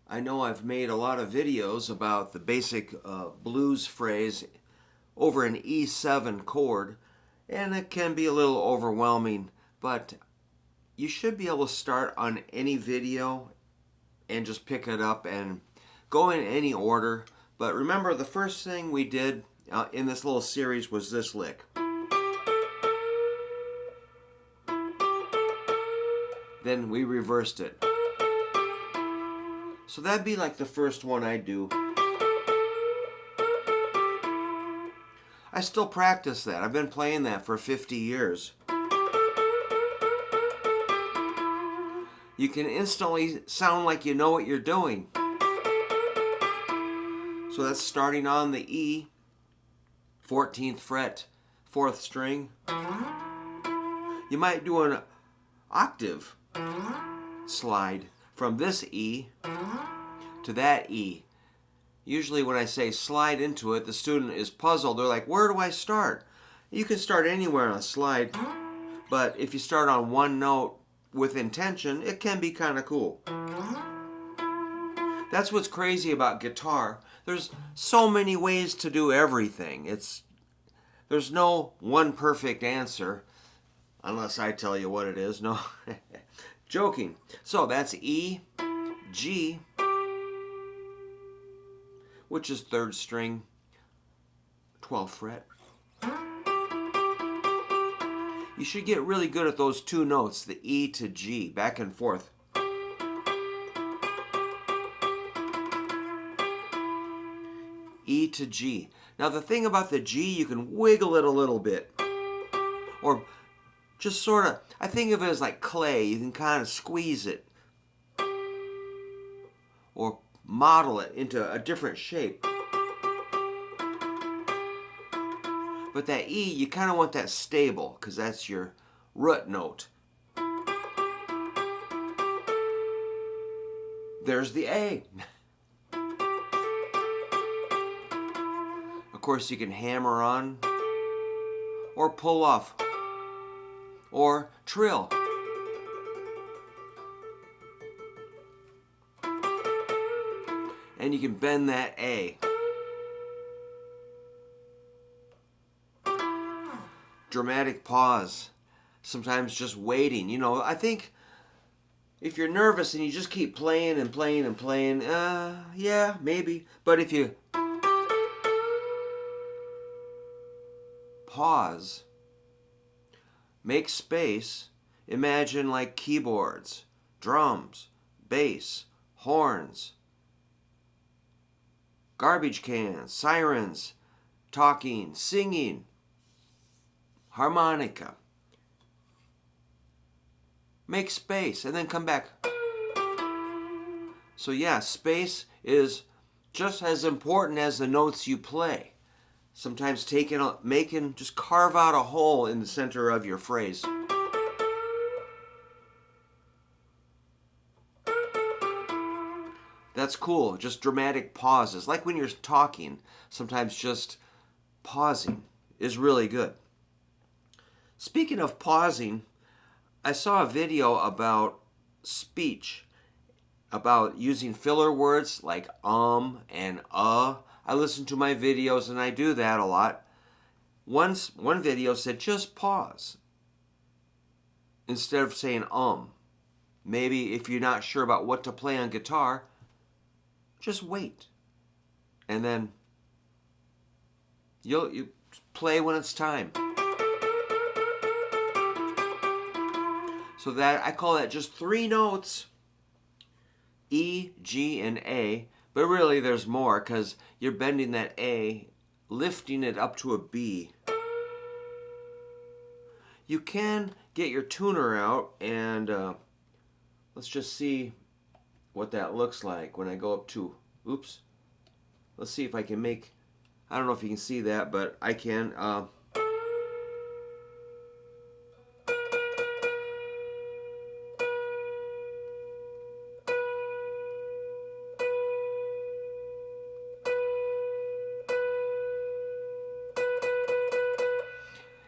I know I've made a lot of videos about the basic blues phrase over an E7 chord, and it can be a little overwhelming, but you should be able to start on any video and just pick it up and go in any order. But remember, the first thing we did in this little series was this lick. Then we reversed it. So that'd be like the first one I do. I still practice that. I've been playing that for 50 years. You can instantly sound like you know what you're doing. So that's starting on the E, 14th fret, 4th string. You might do an octave slide from this E to that E. Usually when I say slide into it, the student is puzzled. They're like, where do I start? You can start anywhere on a slide, but if you start on one note with intention, it can be kind of cool. That's what's crazy about guitar. There's so many ways to do everything. There's no one perfect answer, unless I tell you what it is. No, joking. So that's E, G, which is 3rd string, 12th fret. You should get really good at those two notes, the E to G, back and forth. E to G. Now the thing about the G, you can wiggle it a little bit. Or just sort of, I think of it as like clay. You can kind of squeeze it. Or model it into a different shape. But that E, you kind of want that stable, because that's your root note. There's the A. Of course, you can hammer on, or pull off, or trill. And you can bend that A. Dramatic pause. Sometimes just waiting. You know, I think if you're nervous and you just keep playing and playing and playing, yeah, maybe. But if you pause, make space, imagine like keyboards, drums, bass, horns, garbage cans, sirens, talking, singing, harmonica. Make space and then come back. So yeah, space is just as important as the notes you play. Sometimes just carve out a hole in the center of your phrase. That's cool, just dramatic pauses. Like when you're talking, sometimes just pausing is really good. Speaking of pausing, I saw a video about speech, about using filler words like and I listen to my videos and I do that a lot. One video said just pause instead of saying Maybe if you're not sure about what to play on guitar, just wait. And then you play when it's time. So that I call that just 3 notes, E, G, and A. But really there's more because you're bending that A, lifting it up to a B. You can get your tuner out and let's just see what that looks like when I go up to, oops. Let's see if I can make, I don't know if you can see that, but I can.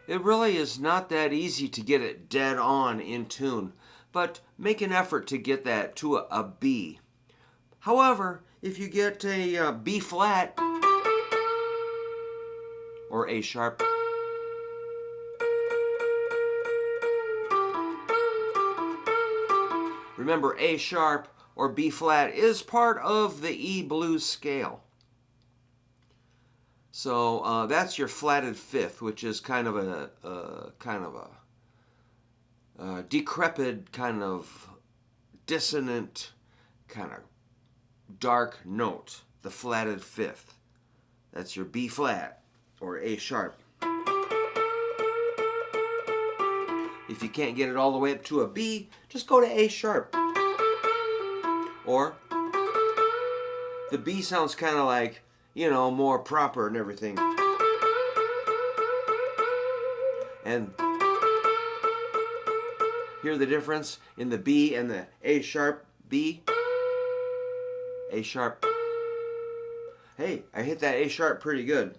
It really is not that easy to get it dead on in tune, but make an effort to get that to a B. However, if you get a B flat or A sharp, remember A sharp or B flat is part of the E blues scale. So that's your flatted fifth, which is kind of a decrepit, kind of dissonant, kind of dark note. The flatted fifth. That's your B flat or A sharp. If you can't get it all the way up to a B, just go to A sharp. Or the B sounds kind of like, you know, more proper and everything. And hear the difference in the B and the A sharp B? A sharp. Hey, I hit that A sharp pretty good.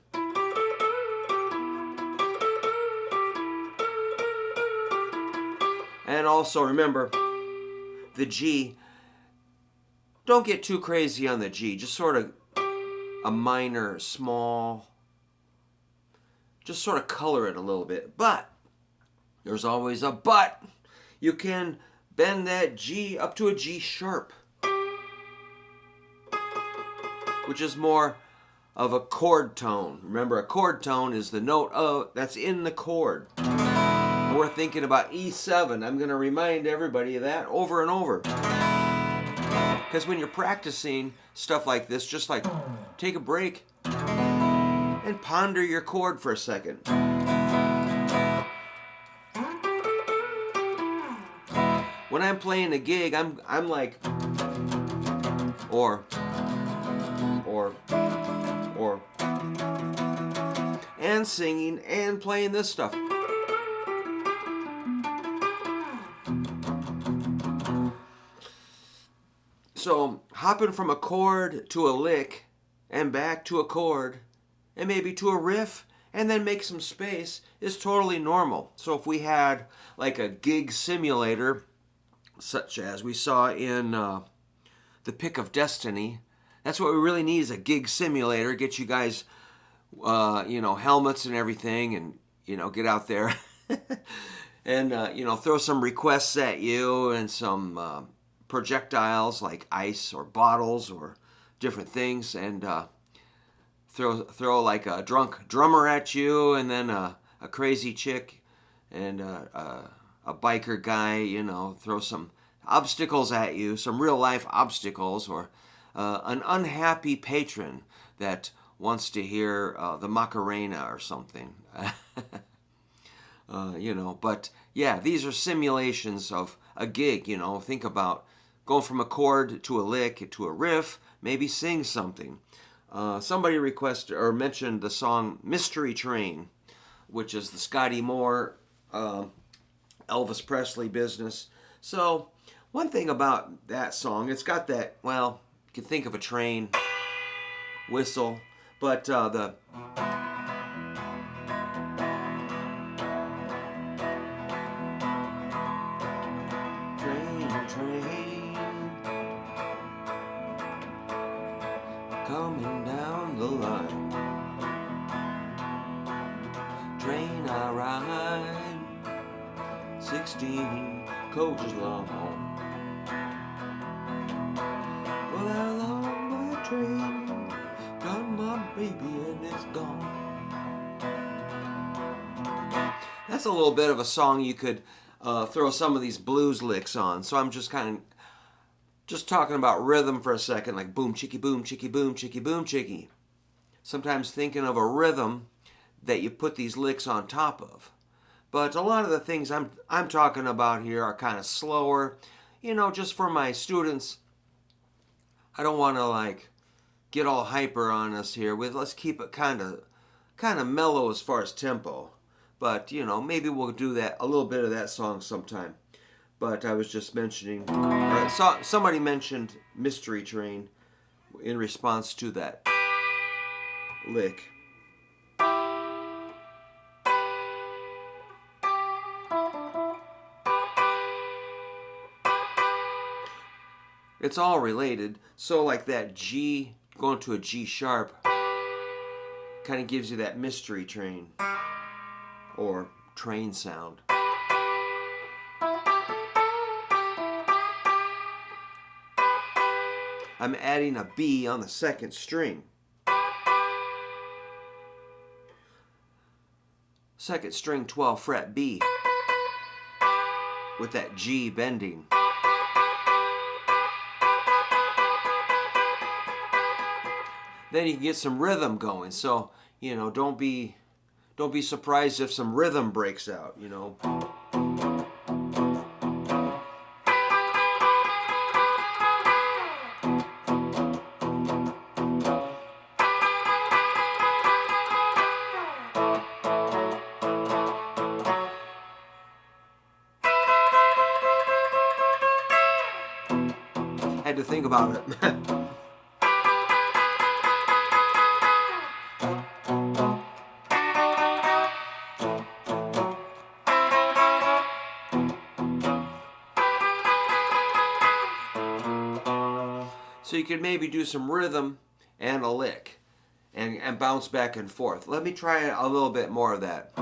And also remember, the G, don't get too crazy on the G. Just sort of a minor, small, just sort of color it a little bit. But, there's always a but. You can bend that G up to a G sharp, which is more of a chord tone. Remember, a chord tone is the note that's in the chord. We're thinking about E7. I'm going to remind everybody of that over and over. Because when you're practicing stuff like this, just like take a break and ponder your chord for a second. When I'm playing a gig, I'm like, or, and singing and playing this stuff. So hopping from a chord to a lick and back to a chord and maybe to a riff and then make some space is totally normal. So if we had like a gig simulator, such as we saw in The Pick of Destiny, that's what we really need, is a gig simulator. Get you guys, helmets and everything, and, get out there and, throw some requests at you and some projectiles like ice or bottles or different things, and throw like a drunk drummer at you, and then a crazy chick and a biker guy, throw some obstacles at you, some real life obstacles, or an unhappy patron that wants to hear the Macarena or something. But yeah, these are simulations of a gig. Think about going from a chord to a lick to a riff, maybe sing something. Somebody requested or mentioned the song Mystery Train, which is the Scotty Moore, Elvis Presley business. So one thing about that song, it's got that, well, you can think of a train whistle, but the train coming down the line, train I ride, 16 coaches long. Well, I love my train, got my baby and it's gone. That's a little bit of a song you could throw some of these blues licks on. So I'm just talking about rhythm for a second, like boom, chicky, boom, chicky, boom, chicky, boom, chicky. Sometimes thinking of a rhythm that you put these licks on top of. But a lot of the things I'm talking about here are kind of slower. Just for my students, I don't want to get all hyper on us here. Let's keep it kind of mellow as far as tempo. But maybe we'll do that, a little bit of that song sometime. But I was just mentioning, somebody mentioned Mystery Train in response to that lick. It's all related. So like that G, going to a G sharp, kind of gives you that mystery train or train sound. I'm adding a B on the second string. Second string 12 fret B with that G bending. Then you can get some rhythm going. So, you know, don't be surprised if some rhythm breaks out, you know. Had to think about it. So you could maybe do some rhythm and a lick and bounce back and forth. Let me try a little bit more of that.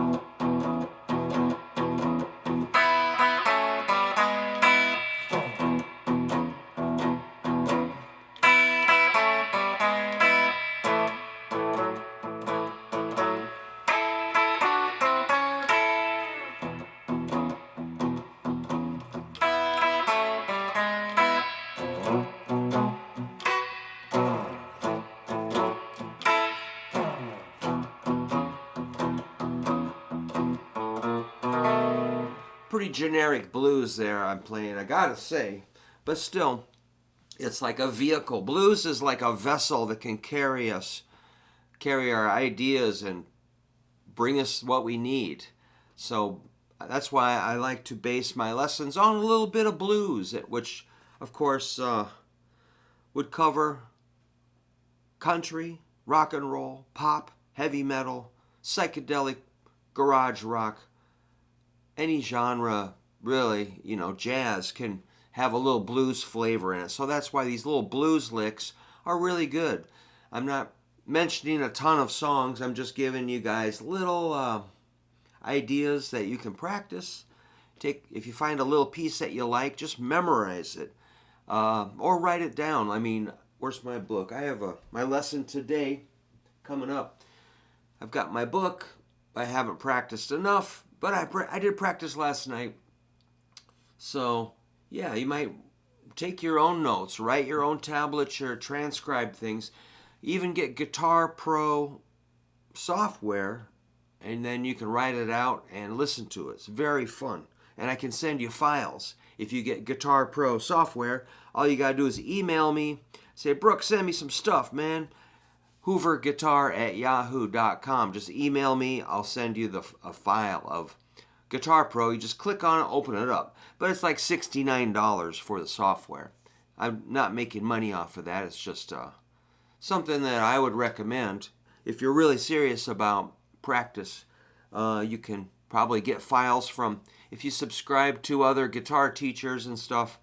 Pretty generic blues there I'm playing, I gotta say, but still, it's like a vehicle. Blues is like a vessel that can carry our ideas and bring us what we need. So that's why I like to base my lessons on a little bit of blues, which of course would cover country, rock and roll, pop, heavy metal, psychedelic, garage rock, any genre, really, you know, jazz can have a little blues flavor in it. So that's why these little blues licks are really good. I'm not mentioning a ton of songs. I'm just giving you guys little ideas that you can practice. If you find a little piece that you like, just memorize it or write it down. I mean, where's my book? I have my lesson today coming up. I've got my book. I haven't practiced enough, but I did practice last night. So, yeah, you might take your own notes, write your own tablature, transcribe things, even get Guitar Pro software, and then you can write it out and listen to it. It's very fun. And I can send you files. If you get Guitar Pro software, all you got to do is email me, say, Brook, send me some stuff, man. hooverguitar@yahoo.com. Just email me. I'll send you a file of Guitar Pro. You just click on it, open it up. But it's like $69 for the software. I'm not making money off of that. It's just something that I would recommend. If you're really serious about practice, you can probably get files from, if you subscribe to other guitar teachers and stuff,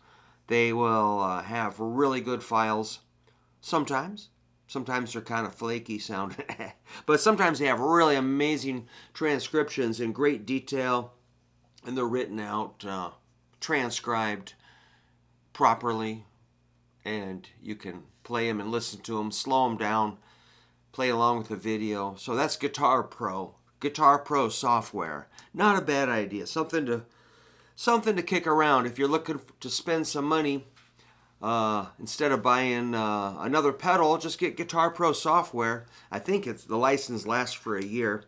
they will have really good files sometimes. Sometimes they're kind of flaky sounding, but sometimes they have really amazing transcriptions in great detail, and they're written out, transcribed properly, and you can play them and listen to them, slow them down, play along with the video. So that's Guitar Pro software. Not a bad idea. Something to kick around if you're looking to spend some money. Instead of buying another pedal, just get Guitar Pro software. I think the license lasts for a year.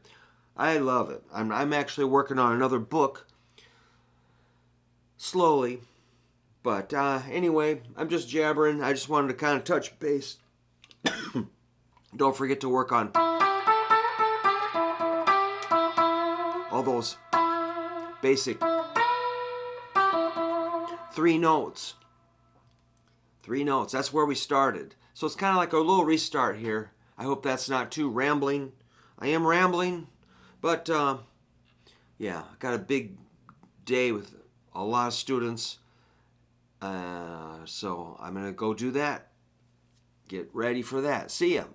I love it. I'm actually working on another book slowly. But anyway, I'm just jabbering. I just wanted to kind of touch base. Don't forget to work on all those basic 3 notes. 3 notes. That's where we started. So it's kind of like a little restart here. I hope that's not too rambling. I am rambling, but yeah, I got a big day with a lot of students, So I'm going to go do that. Get ready for that. See ya.